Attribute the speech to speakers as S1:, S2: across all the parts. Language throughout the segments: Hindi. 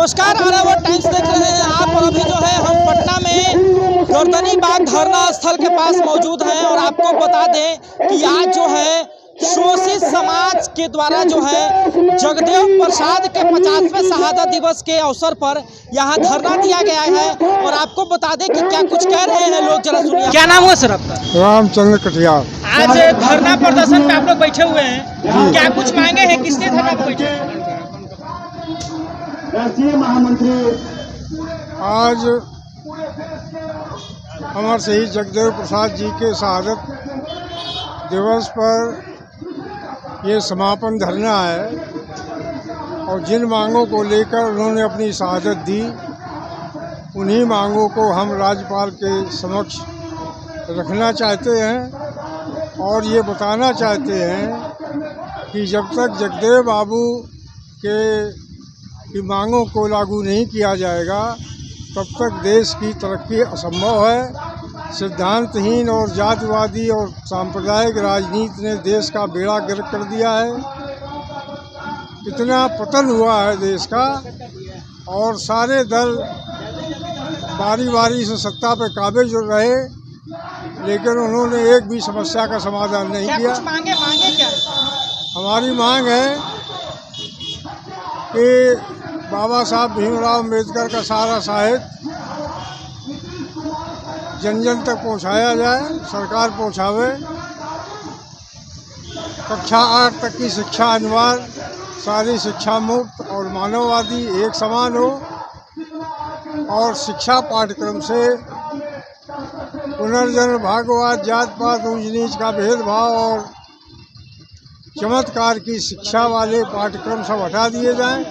S1: नमस्कार, आरावत टाइम्स देख रहे हैं आप। और अभी जो है हम पटना में गर्दनी बाग धरना स्थल के पास मौजूद हैं और आपको बता दें कि आज जो है शोषित समाज के द्वारा जो है जगदेव प्रसाद के 50वें शहादत दिवस के अवसर पर यहाँ धरना दिया गया है। और आपको बता दें कि क्या कुछ कह रहे हैं लोग, जरा सुनिए। क्या नाम हुआ सर आपका?
S2: रामचंद्र कटियार।
S1: आज धरना प्रदर्शन पे आप लोग बैठे हुए हैं, क्या कुछ मांगे हैं? किसने धरना पे बैठे हैं?
S3: राष्ट्रीय महामंत्री
S2: आज अमर शहीद जगदेव प्रसाद जी के शहादत दिवस पर ये समापन धरना है और जिन मांगों को लेकर उन्होंने अपनी शहादत दी उन्हीं मांगों को हम राज्यपाल के समक्ष रखना चाहते हैं और ये बताना चाहते हैं कि जब तक जगदेव बाबू के की मांगों को लागू नहीं किया जाएगा तब तक देश की तरक्की असंभव है। सिद्धांतहीन और जातिवादी और सांप्रदायिक राजनीति ने देश का बेड़ा गर्क कर दिया है। इतना पतन हुआ है देश का और सारे दल बारी बारी से सत्ता पे काबिज रहे लेकिन उन्होंने एक भी समस्या का समाधान नहीं किया।
S1: मांगे क्या?
S2: हमारी मांग है कि बाबा साहब भीमराव अम्बेडकर का सारा साहित्य जन जन तक पहुंचाया जाए, सरकार पहुंचावे। कक्षा 8 तक की शिक्षा अनिवार्य, सारी शिक्षा मुफ्त और मानववादी एक समान हो और शिक्षा पाठ्यक्रम से पुनर्जन्म, भागवत, जात पात, ऊंच नीच का भेदभाव और चमत्कार की शिक्षा वाले पाठ्यक्रम सब हटा दिए जाएं।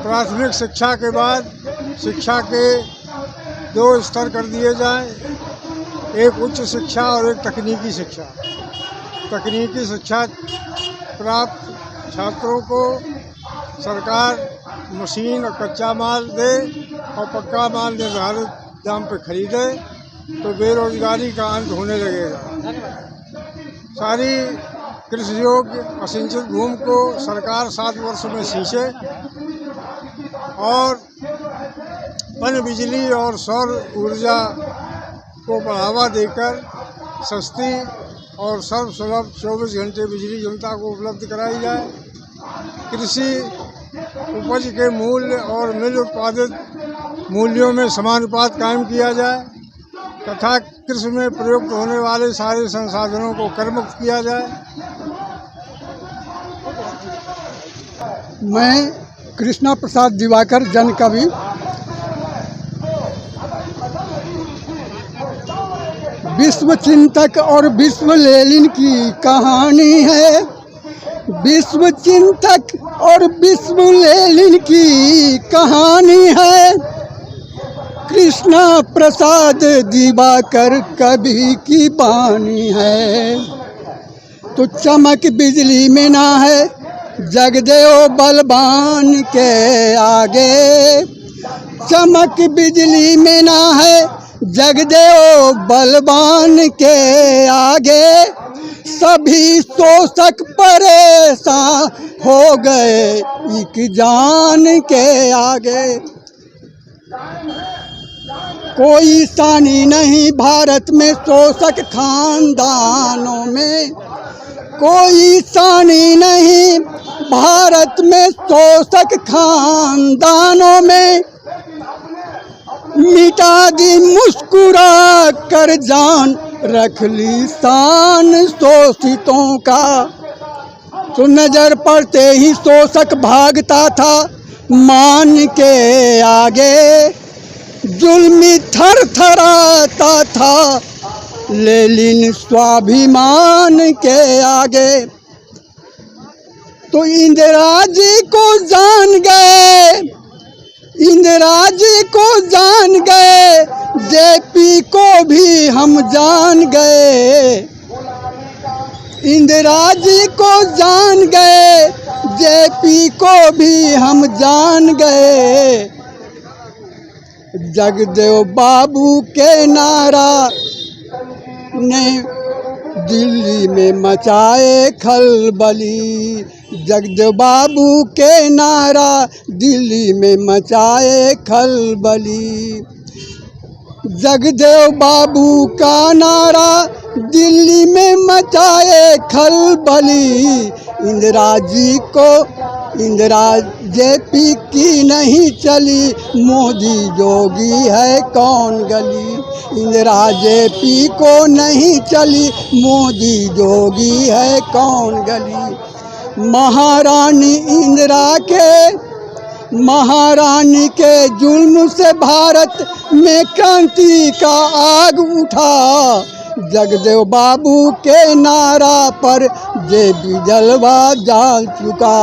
S2: प्राथमिक शिक्षा के बाद शिक्षा के 2 स्तर कर दिए जाएं, एक उच्च शिक्षा और एक तकनीकी शिक्षा। तकनीकी शिक्षा प्राप्त छात्रों को सरकार मशीन और कच्चा माल दे और पक्का माल निर्धारित दाम पर खरीदे तो बेरोजगारी का अंत होने लगेगा। सारी कृषि योग्य असिंचित भूमि को सरकार 7 वर्ष में सींचे और पन बिजली और सौर ऊर्जा को बढ़ावा देकर सस्ती और सर्वसुलभ 24 घंटे बिजली जनता को उपलब्ध कराई जाए। कृषि उपज के मूल्य और मिल उत्पादित मूल्यों में समानुपात कायम किया जाए तथा कृषि में प्रयुक्त होने वाले सारे संसाधनों को करमुक्त किया जाए।
S4: मैं कृष्णा प्रसाद दिवाकर, जन कवि। विश्व चिंतक और विश्व लेनिन की कहानी है। विश्व चिंतक और विश्व लेनिन की कहानी है। कृष्णा प्रसाद दिवाकर कवि की बानी है। तो चमक बिजली में ना है जगदेव बलवान के आगे। चमक बिजली में ना है जगदेव बलवान के आगे। सभी शोषक परेशान हो गए एक जान के आगे। कोई सानी नहीं भारत में शोषक खानदानों में। कोई सानी नहीं भारत में शोषक खानदानों में। मिटा दी मुस्कुरा कर जान, रख ली शान शोषितों का। तो नजर पड़ते ही शोषक भागता था मान के आगे। जुल्मी थरथराता था लेनिन स्वाभिमान के आगे। तो इंदिरा जी को जान गए, इंदिरा जी को जान गए, जेपी को भी हम जान गए। इंदिरा जी को जान गए, जेपी को भी हम जान गए। जगदेव बाबू के नारा ने दिल्ली में मचाए खलबली। जगदेव बाबू के नारा दिल्ली में मचाए खलबली। जगदेव बाबू का नारा दिल्ली में मचाए खलबली। इंदिरा जेपी की नहीं चली, मोदी जोगी है कौन गली। इंदिरा जेपी को नहीं चली, मोदी जोगी है कौन गली। महारानी के जुल्म से भारत में क्रांति का आग उठा। जगदेव बाबू के नारा पर जेपी जलवा डाल चुका।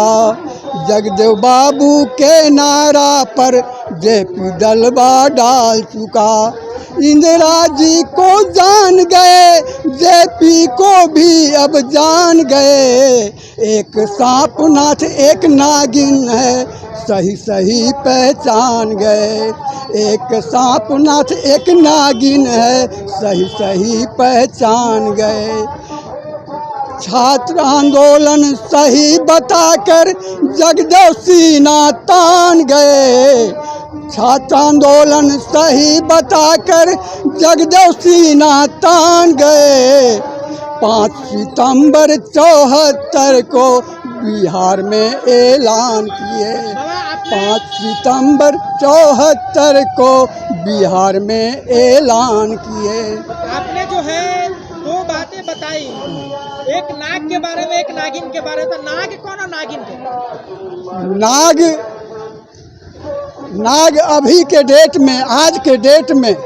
S4: जगदेव बाबू के नारा पर जेपी जलवा डाल चुका। इंदिरा जी को जान गए, जेपी को भी अब जान गए। एक सांप नाथ एक नागिन है, सही सही पहचान गए। एक सांप नाथ एक नागिन है, सही सही पहचान गए। छात्र आंदोलन सही बताकर जगदेव सीना तान गए। छात्र आंदोलन सही बताकर जगदेव सीना तान गए। 5 सितंबर 74 को बिहार में ऐलान किए। 5 सितंबर 74 को बिहार में ऐलान किए।
S1: आपने जो है 2 बातें बताई, एक नाग के बारे में, एक नागिन के बारे में। तो नाग कौन और नागिन कौन?
S4: नाग अभी के डेट में, आज के डेट में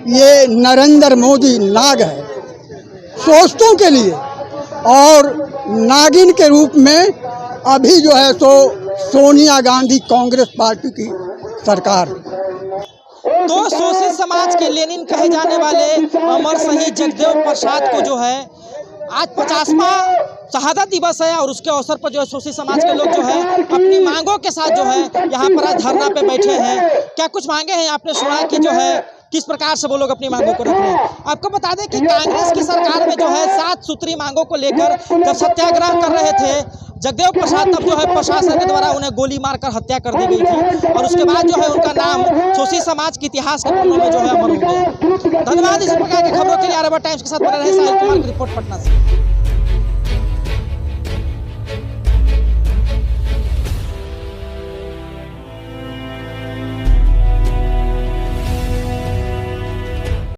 S4: ये नरेंद्र मोदी नाग है सोचतों के लिए, और नागिन के रूप में अभी जो है तो सोनिया गांधी कांग्रेस पार्टी की सरकार।
S1: तो शोषित समाज के लेनिन कहे जाने वाले अमर शहीद जगदेव प्रसाद को जो है आज 50वां शहादत दिवस है, और उसके अवसर पर जो है शोषित समाज के लोग जो है अपनी मांगों के साथ जो है यहाँ पर आज धरना पे बैठे हैं। क्या कुछ मांगे हैं? आपने सुना कि जो है किस प्रकार से वो लोग अपनी मांगों को रख रहे हैं। आपको बता दें कि कांग्रेस की सरकार में जो है 7 सूत्री मांगों को लेकर जब सत्याग्रह कर रहे थे जगदेव प्रसाद, तब जो है प्रशासन के द्वारा उन्हें गोली मारकर हत्या कर दी गई थी, और उसके बाद जो है उनका नाम शोषित समाज के इतिहास के पन्नों में जो है अमर हो गया। धन्यवाद। इस प्रकार की खबरों के लिए आर्यभट्ट टाइम्स के साथ बने रहे। साहिल कुमार की रिपोर्ट, पटना से।